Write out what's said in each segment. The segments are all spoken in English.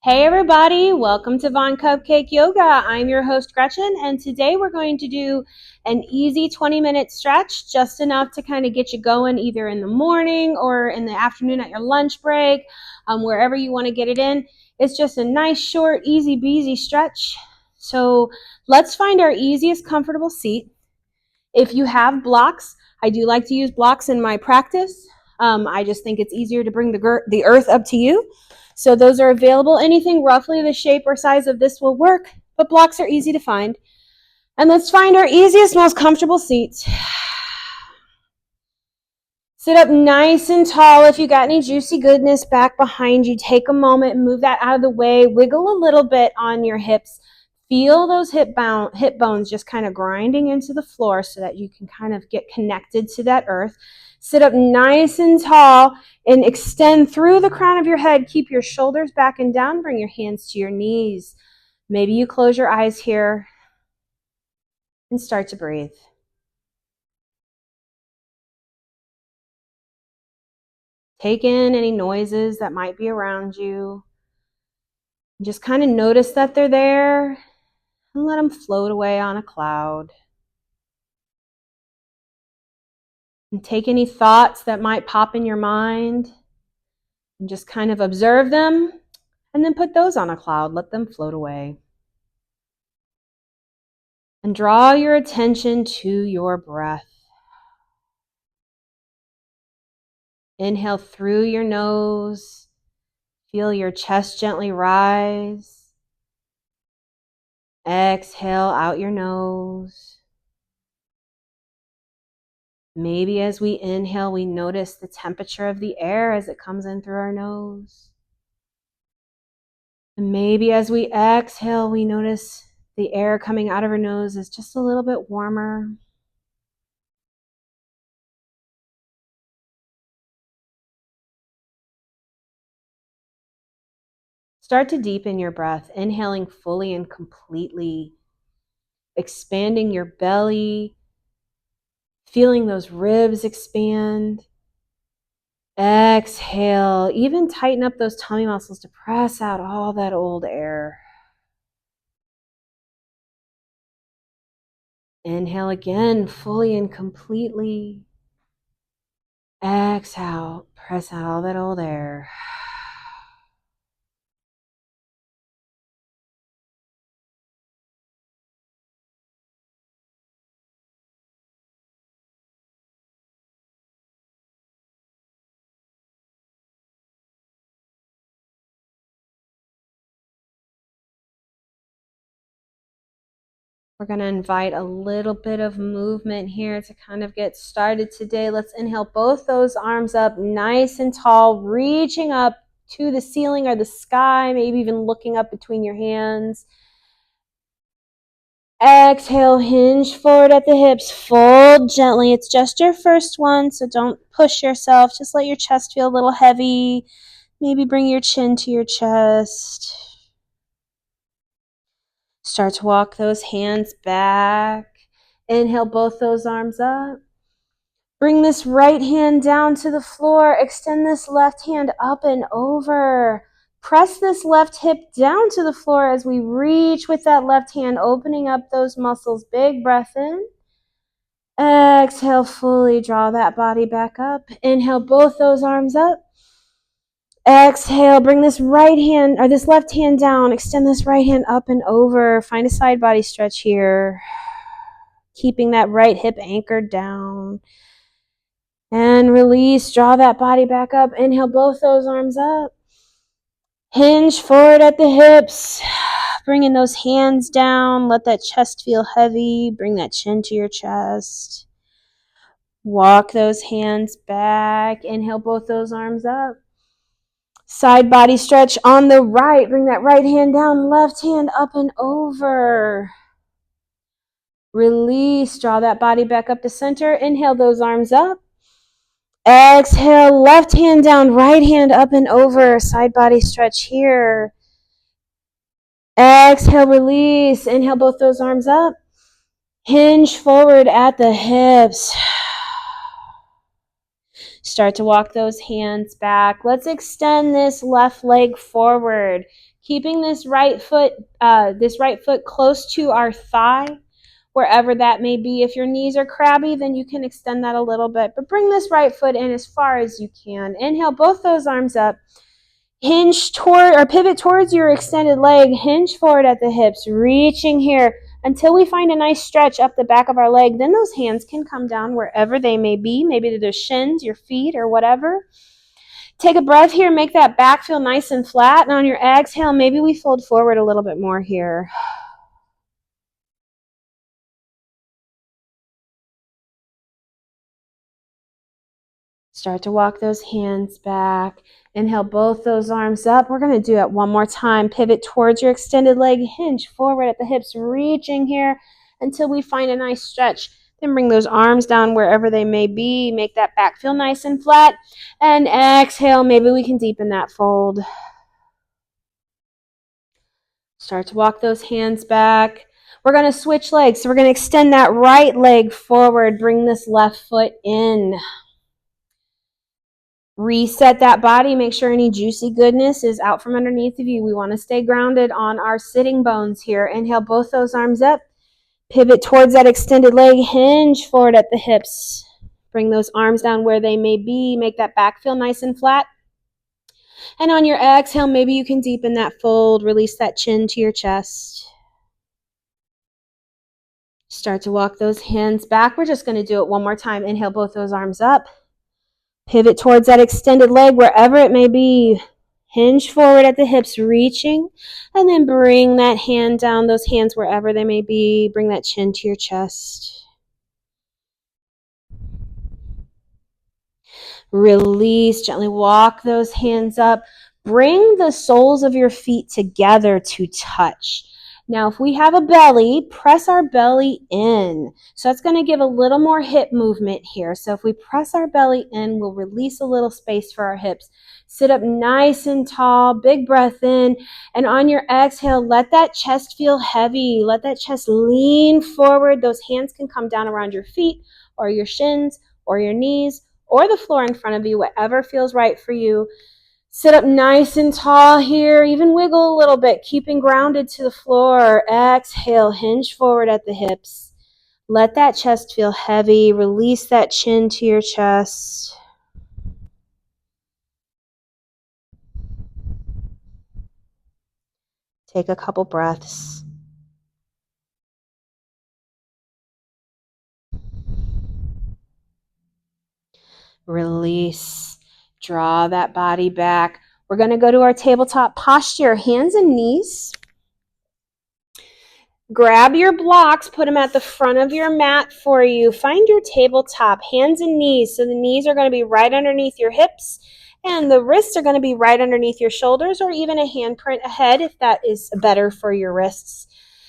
Hey everybody, welcome to Von Cupcake Yoga. I'm your host Gretchen, and today we're going to do an easy 20-minute stretch, just enough to kind of get you going either in the morning or in the afternoon at your lunch break, wherever you want to get it in. It's just a nice, short, easy breezy stretch. So let's find our easiest comfortable seat. If you have blocks, I do like to use blocks in my practice. I just think it's easier to bring the earth up to you. So those are available. Anything roughly the shape or size of this will work, but blocks are easy to find. And let's find our easiest, most comfortable seats. Sit up nice and tall. If you got any juicy goodness back behind you, take a moment and move that out of the way. Wiggle a little bit on your hips. Feel those hip bones just kind of grinding into the floor so that you can kind of get connected to that earth. Sit up nice and tall and extend through the crown of your head. Keep your shoulders back and down. Bring your hands to your knees. Maybe you close your eyes here and start to breathe. Take in any noises that might be around you. Just kind of notice that they're there and let them float away on a cloud. And take any thoughts that might pop in your mind and just kind of observe them and then put those on a cloud. Let them float away. And draw your attention to your breath. Inhale through your nose. Feel your chest gently rise. Exhale out your nose. Maybe as we inhale, we notice the temperature of the air as it comes in through our nose. And maybe as we exhale, we notice the air coming out of our nose is just a little bit warmer. Start to deepen your breath, inhaling fully and completely, expanding your belly, feeling those ribs expand. Exhale, even tighten up those tummy muscles to press out all that old air. Inhale again, fully and completely. Exhale, press out all that old air. We're going to invite a little bit of movement here to kind of get started today. Let's inhale both those arms up nice and tall, reaching up to the ceiling or the sky, maybe even looking up between your hands. Exhale, hinge forward at the hips, fold gently. It's just your first one, so don't push yourself. Just let your chest feel a little heavy. Maybe bring your chin to your chest. Start to walk those hands back. Inhale both those arms up. Bring this right hand down to the floor. Extend this left hand up and over. Press this left hip down to the floor as we reach with that left hand, opening up those muscles. Big breath in. Exhale, fully draw that body back up. Inhale both those arms up. Exhale, bring this right hand or this left hand down. Extend this right hand up and over. Find a side body stretch here. Keeping that right hip anchored down. And release, draw that body back up. Inhale both those arms up. Hinge forward at the hips. Bringing those hands down. Let that chest feel heavy. Bring that chin to your chest. Walk those hands back. Inhale both those arms up. Side body stretch on the right. Bring that right hand down, left hand up and over. Release, draw that body back up to center. Inhale those arms up. Exhale, left hand down, right hand up and over. Side body stretch here. Exhale, release. Inhale both those arms up. Hinge forward at the hips. Start to walk those hands back. Let's extend this left leg forward. Keeping this right foot close to our thigh, wherever that may be. If your knees are crabby, then you can extend that a little bit, but bring this right foot in as far as you can. Inhale, both those arms up. Hinge toward or pivot towards your extended leg. Hinge forward at the hips, reaching here until we find a nice stretch up the back of our leg. Then those hands can come down wherever they may be, maybe to the shins, your feet, or whatever. Take a breath here. Make that back feel nice and flat. And on your exhale, maybe we fold forward a little bit more here. Start to walk those hands back. Inhale, both those arms up. We're going to do it one more time. Pivot towards your extended leg. Hinge forward at the hips, reaching here until we find a nice stretch. Then bring those arms down wherever they may be. Make that back feel nice and flat. And exhale, maybe we can deepen that fold. Start to walk those hands back. We're going to switch legs. So we're going to extend that right leg forward. Bring this left foot in. Reset that body. Make sure any juicy goodness is out from underneath of you. We want to stay grounded on our sitting bones here. Inhale, both those arms up. Pivot towards that extended leg. Hinge forward at the hips. Bring those arms down where they may be. Make that back feel nice and flat. And on your exhale, maybe you can deepen that fold. Release that chin to your chest. Start to walk those hands back. We're just going to do it one more time. Inhale, both those arms up. Pivot towards that extended leg wherever it may be. Hinge forward at the hips, reaching. And then bring that hand down, those hands wherever they may be. Bring that chin to your chest. Release, gently walk those hands up. Bring the soles of your feet together to touch. Now, if we have a belly, press our belly in. So that's going to give a little more hip movement here. So if we press our belly in, we'll release a little space for our hips. Sit up nice and tall, big breath in. And on your exhale, let that chest feel heavy. Let that chest lean forward. Those hands can come down around your feet or your shins or your knees or the floor in front of you, whatever feels right for you. Sit up nice and tall here. Even wiggle a little bit, keeping grounded to the floor. Exhale, hinge forward at the hips. Let that chest feel heavy. Release that chin to your chest. Take a couple breaths. Release. Draw that body back. We're going to go to our tabletop posture, hands and knees. Grab your blocks, put them at the front of your mat for you. Find your tabletop, hands and knees. So the knees are going to be right underneath your hips and the wrists are going to be right underneath your shoulders, or even a handprint ahead if that is better for your wrists.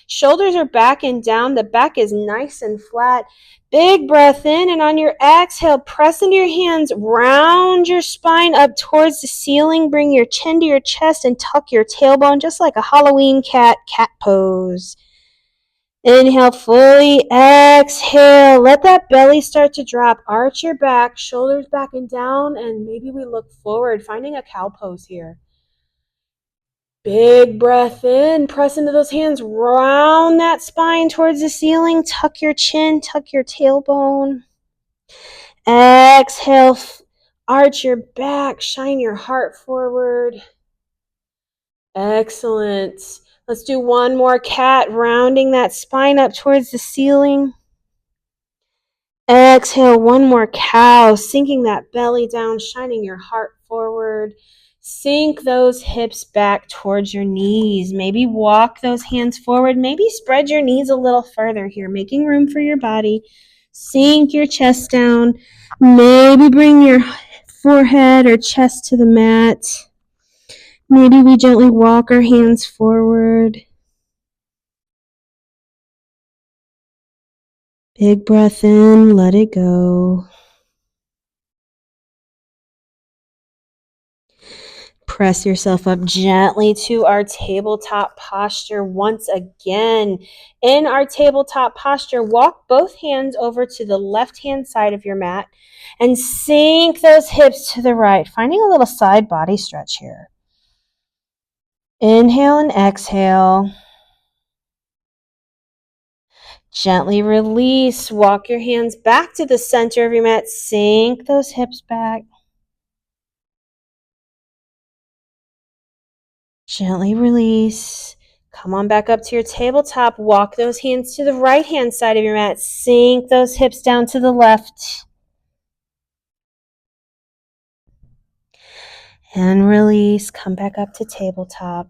Shoulders are back and down. The back is nice and flat. Big breath in, and on your exhale, press into your hands, round your spine up towards the ceiling. Bring your chin to your chest and tuck your tailbone just like a Halloween cat pose. Inhale fully, exhale. Let that belly start to drop. Arch your back, shoulders back and down, and maybe we look forward, finding a cow pose here. Big breath in, press into those hands, round that spine towards the ceiling, tuck your chin, tuck your tailbone. Exhale, arch your back, shine your heart forward. Excellent. Let's do one more cat, rounding that spine up towards the ceiling. Exhale, one more cow, sinking that belly down, shining your heart forward. Sink those hips back towards your knees. Maybe walk those hands forward. Maybe spread your knees a little further here, making room for your body. Sink your chest down. Maybe bring your forehead or chest to the mat. Maybe we gently walk our hands forward. Big breath in, let it go. Press yourself up gently to our tabletop posture once again. In our tabletop posture, walk both hands over to the left-hand side of your mat and sink those hips to the right, finding a little side body stretch here. Inhale and exhale. Gently release. Walk your hands back to the center of your mat. Sink those hips back. Gently release. Come on back up to your tabletop. Walk those hands to the right-hand side of your mat. Sink those hips down to the left. And release. Come back up to tabletop.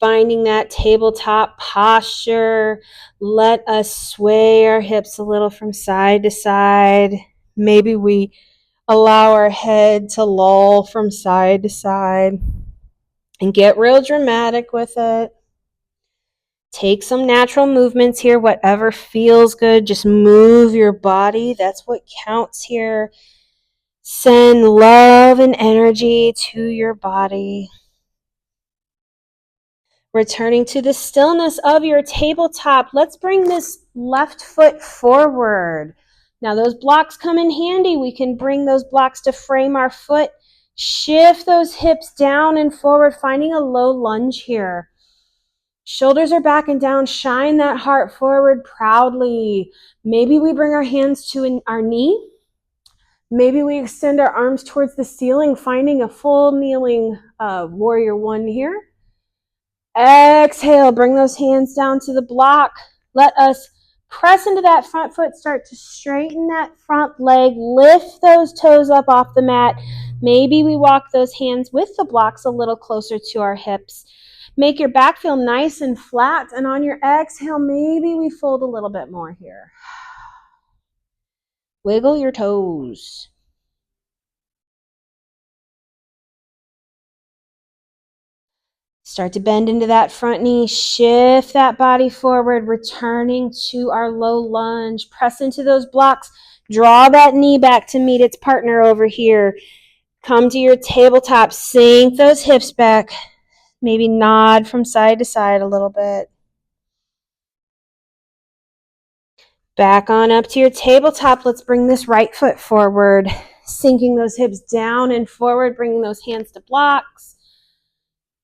Finding that tabletop posture. Let us sway our hips a little from side to side. Maybe we allow our head to loll from side to side. And get real dramatic with it. Take some natural movements here, whatever feels good. Just move your body. That's what counts here. Send love and energy to your body. Returning to the stillness of your tabletop, let's bring this left foot forward. Now those blocks come in handy. We can bring those blocks to frame our foot. Shift those hips down and forward, finding a low lunge here. Shoulders are back and down. Shine that heart forward proudly. Maybe we bring our hands to our knee. Maybe we extend our arms towards the ceiling, finding a full kneeling warrior one here. Exhale, bring those hands down to the block. Let us press into that front foot. Start to straighten that front leg. Lift those toes up off the mat. Maybe we walk those hands with the blocks a little closer to our hips. Make your back feel nice and flat. And on your exhale, maybe we fold a little bit more here. Wiggle your toes. Start to bend into that front knee. Shift that body forward, returning to our low lunge. Press into those blocks. Draw that knee back to meet its partner over here. Come to your tabletop. Sink those hips back. Maybe nod from side to side a little bit. Back on up to your tabletop. Let's bring this right foot forward. Sinking those hips down and forward. Bringing those hands to blocks.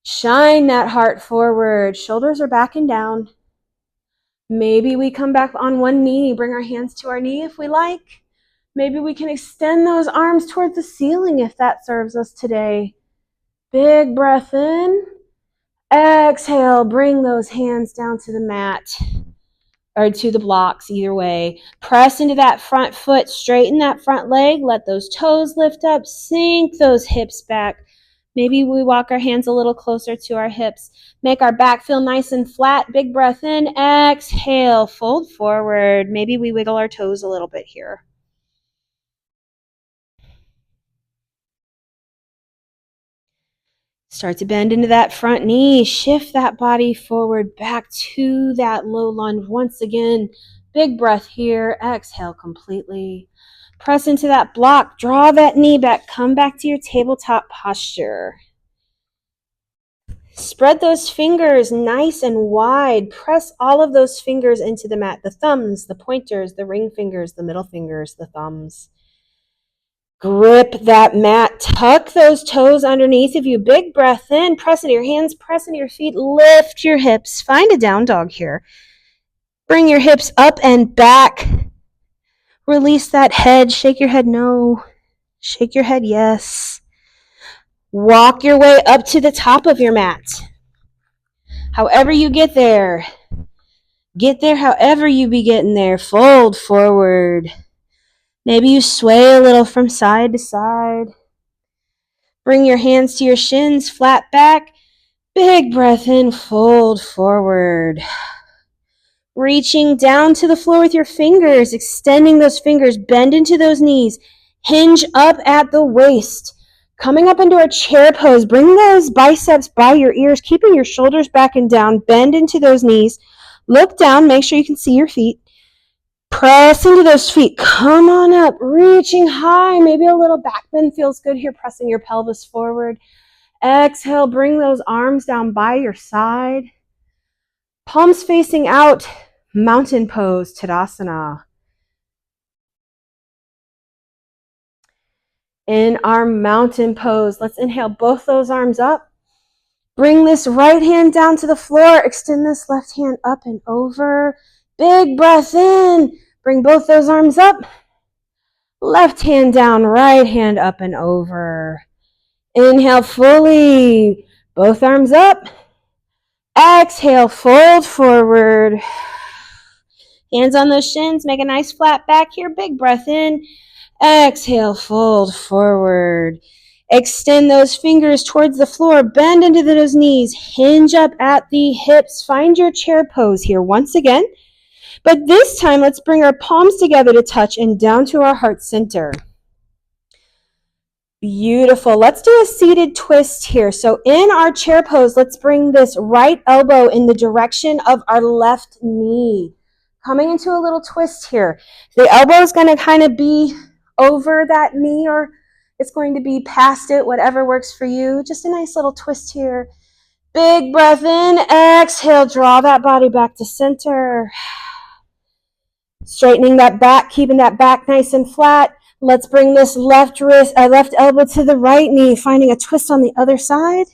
Shine that heart forward. Shoulders are back and down. Maybe we come back on one knee, bring our hands to our knee if we like. Maybe we can extend those arms towards the ceiling if that serves us today. Big breath in. Exhale, bring those hands down to the mat or to the blocks, either way. Press into that front foot, straighten that front leg, let those toes lift up, sink those hips back. Maybe we walk our hands a little closer to our hips. Make our back feel nice and flat. Big breath in. Exhale. Fold forward. Maybe we wiggle our toes a little bit here. Start to bend into that front knee. Shift that body forward back to that low lunge. Once again, big breath here. Exhale completely. Press into that block. Draw that knee back. Come back to your tabletop posture. Spread those fingers nice and wide. Press all of those fingers into the mat. The thumbs, the pointers, the ring fingers, the middle fingers, the thumbs. Grip that mat. Tuck those toes underneath of you. Big breath in. Press into your hands. Press into your feet. Lift your hips. Find a down dog here. Bring your hips up and back. Release that head. Shake your head no. Shake your head yes. Walk your way up to the top of your mat. However you get there however you be getting there. Fold forward. Maybe you sway a little from side to side. Bring your hands to your shins, flat back. Big breath in, fold forward. Reaching down to the floor with your fingers, extending those fingers, bend into those knees. Hinge up at the waist. Coming up into a chair pose, bring those biceps by your ears, keeping your shoulders back and down. Bend into those knees. Look down, make sure you can see your feet. Press into those feet. Come on up, reaching high. Maybe a little back bend feels good here, pressing your pelvis forward. Exhale, bring those arms down by your side. Palms facing out, mountain pose, Tadasana. In our mountain pose, let's inhale both those arms up. Bring this right hand down to the floor. Extend this left hand up and over. Big breath in. Bring both those arms up. Left hand down, right hand up and over. Inhale fully. Both arms up. Exhale, fold forward. Hands on those shins. Make a nice flat back here. Big breath in. Exhale, fold forward. Extend those fingers towards the floor. Bend into those knees. Hinge up at the hips. Find your chair pose here once again. But this time, let's bring our palms together to touch and down to our heart center. Beautiful. Let's do a seated twist here. So in our chair pose, let's bring this right elbow in the direction of our left knee. Coming into a little twist here. The elbow is going to kind of be over that knee, or it's going to be past it, whatever works for you. Just a nice little twist here. Big breath in. Exhale. Draw that body back to center. Straightening that back, keeping that back nice and flat. Let's bring this left elbow to the right knee, finding a twist on the other side.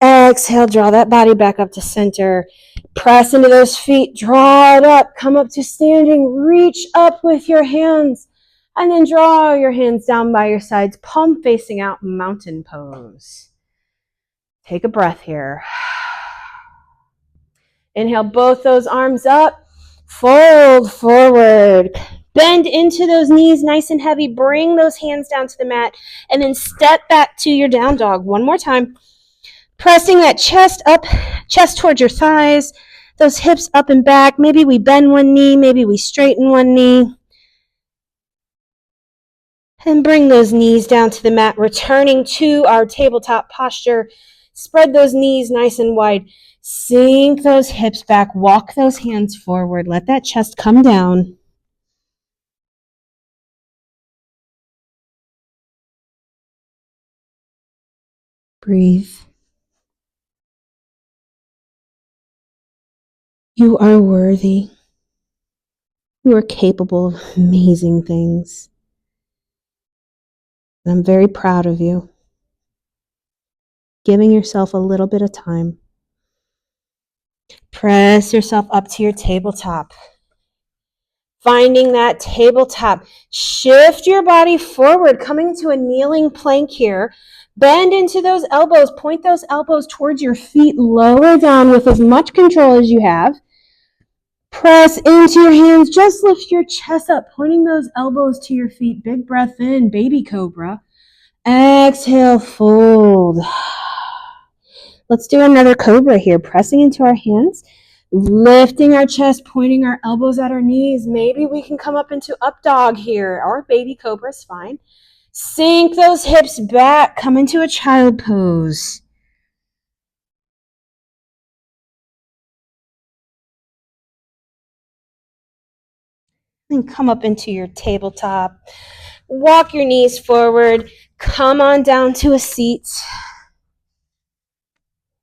Exhale, draw that body back up to center. Press into those feet, draw it up, come up to standing, reach up with your hands, and then draw your hands down by your sides, palm facing out, mountain pose. Take a breath here. Inhale, both those arms up, fold forward. Bend into those knees nice and heavy. Bring those hands down to the mat and then step back to your down dog. One more time. Pressing that chest up, chest towards your thighs, those hips up and back. Maybe we bend one knee, maybe we straighten one knee. And bring those knees down to the mat, returning to our tabletop posture. Spread those knees nice and wide. Sink those hips back. Walk those hands forward. Let that chest come down. Breathe. You are worthy. You are capable of amazing things. And I'm very proud of you. Giving yourself a little bit of time. Press yourself up to your tabletop. Finding that tabletop. Shift your body forward, coming to a kneeling plank here. Bend into those elbows. Point those elbows towards your feet. Lower down with as much control as you have. Press into your hands. Just lift your chest up, pointing those elbows to your feet. Big breath in, baby cobra. Exhale, fold. Let's do another cobra here. Pressing into our hands. Lifting our chest, pointing our elbows at our knees. Maybe we can come up into up dog here, or baby cobra is fine. Sink those hips back. Come into a child pose. And come up into your tabletop. Walk your knees forward. Come on down to a seat.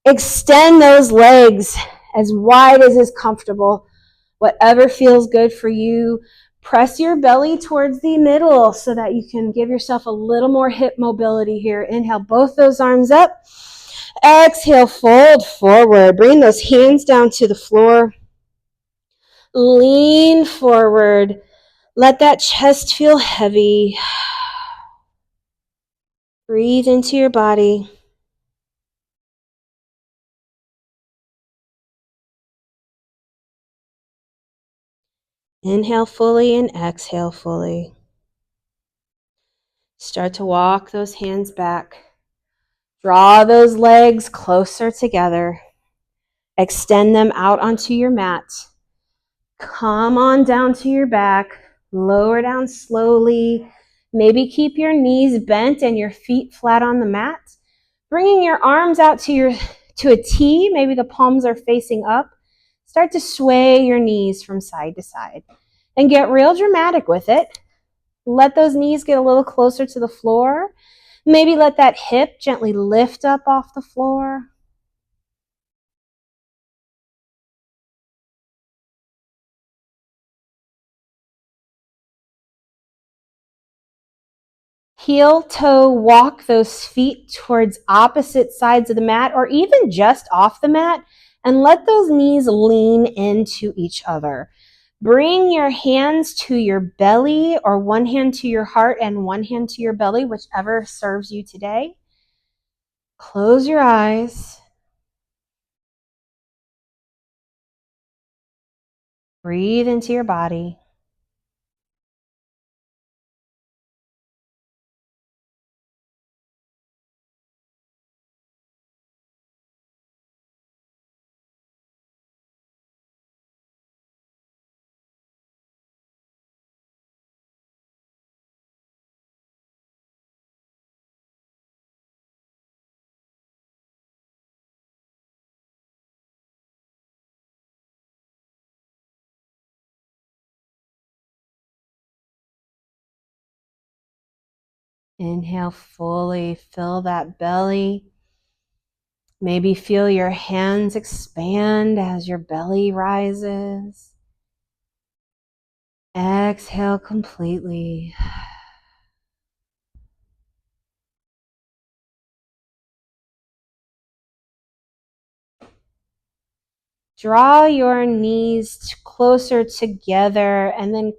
Extend those legs as wide as is comfortable. Whatever feels good for you. Press your belly towards the middle so that you can give yourself a little more hip mobility here. Inhale, both those arms up. Exhale, fold forward. Bring those hands down to the floor. Lean forward. Let that chest feel heavy. Breathe into your body. Inhale fully and exhale fully. Start to walk those hands back. Draw those legs closer together. Extend them out onto your mat. Come on down to your back. Lower down slowly. Maybe keep your knees bent and your feet flat on the mat. Bringing your arms out to a T. Maybe the palms are facing up. Start to sway your knees from side to side. And get real dramatic with it. Let those knees get a little closer to the floor. Maybe let that hip gently lift up off the floor. Heel toe walk those feet towards opposite sides of the mat or even just off the mat, and let those knees lean into each other. Bring your hands to your belly, or one hand to your heart and one hand to your belly, whichever serves you today. Close your eyes. Breathe into your body. Inhale fully, fill that belly. Maybe feel your hands expand as your belly rises. Exhale completely. Draw your knees closer together and then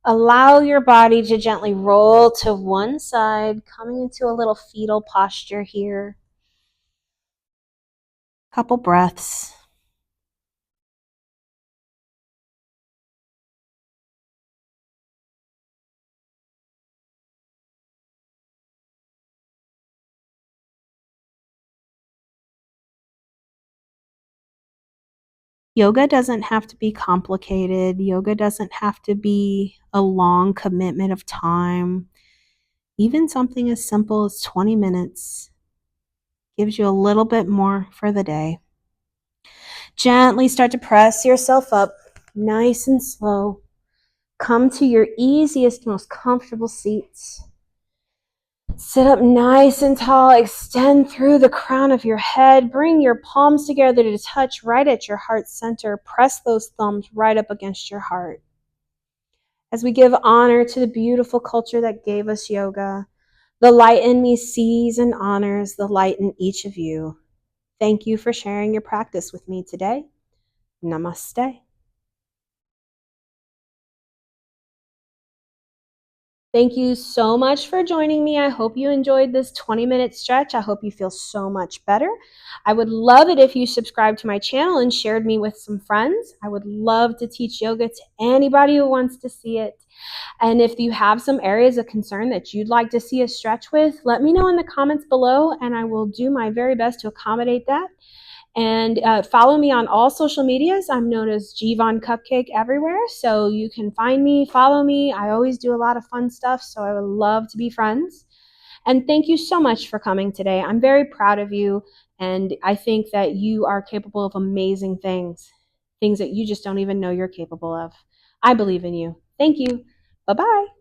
allow your body to gently roll to one side, coming into a little fetal posture here. Couple breaths. Yoga doesn't have to be complicated. Yoga doesn't have to be a long commitment of time. Even something as simple as 20 minutes gives you a little bit more for the day. Gently start to press yourself up, nice and slow. Come to your easiest, most comfortable seats. Sit up nice and tall, extend through the crown of your head, bring your palms together to touch right at your heart center. Press those thumbs right up against your heart. As we give honor to the beautiful culture that gave us yoga, the light in me sees and honors the light in each of you. Thank you for sharing your practice with me today. Namaste. Thank you so much for joining me. I hope you enjoyed this 20-minute stretch. I hope you feel so much better. I would love it if you subscribed to my channel and shared me with some friends. I would love to teach yoga to anybody who wants to see it. And if you have some areas of concern that you'd like to see a stretch with, let me know in the comments below, and I will do my very best to accommodate that. And follow me on all social medias. I'm known as Gvon Cupcake everywhere, so you can find me, follow me. I always do a lot of fun stuff, so I would love to be friends. And thank you so much for coming today. I'm very proud of you, and I think that you are capable of amazing things, things that you just don't even know you're capable of. I believe in you. Thank you. Bye-bye.